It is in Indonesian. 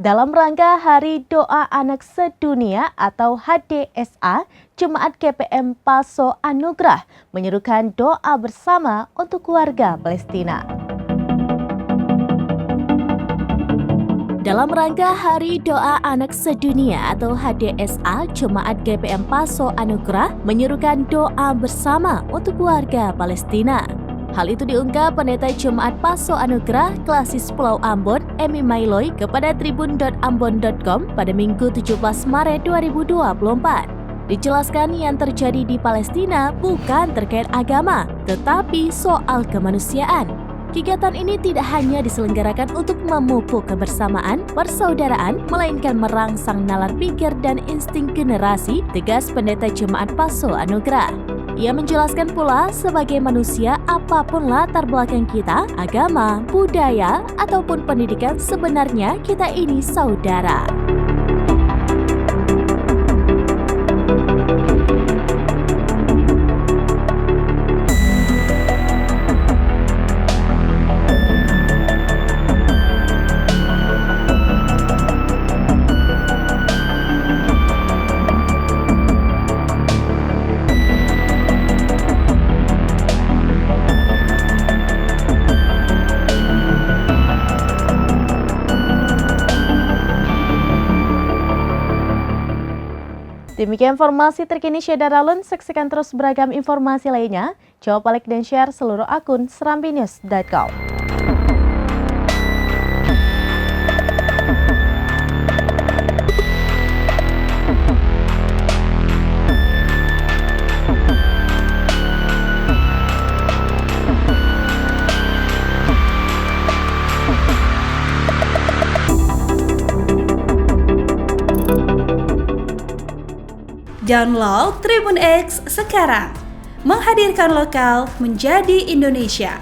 Dalam rangka Hari Doa Anak Sedunia atau HDSA, Jemaat GPM Paso Anugerah menyerukan doa bersama untuk warga Palestina. Dalam rangka Hari Doa Anak Sedunia atau HDSA, Jemaat GPM Paso Anugerah menyerukan doa bersama untuk warga Palestina. Hal itu diungkap Pendeta Jemaat Paso Anugerah Klasis Pulau Ambon, Emi Mailoy, kepada tribun.ambon.com pada Minggu 17 Maret 2024. Dijelaskan yang terjadi di Palestina bukan terkait agama, tetapi soal kemanusiaan. Kegiatan ini tidak hanya diselenggarakan untuk memupuk kebersamaan, persaudaraan, melainkan merangsang nalar pikir dan insting generasi, tegas Pendeta Jemaat Paso Anugerah. Ia menjelaskan pula, sebagai manusia apapun latar belakang kita, agama, budaya, ataupun pendidikan, sebenarnya kita ini saudara. Demikian informasi terkini Syeda Ralun, saksikan terus beragam informasi lainnya. Jawab, like, dan share seluruh akun serambinews.com. Download Tribun X sekarang, menghadirkan lokal menjadi Indonesia.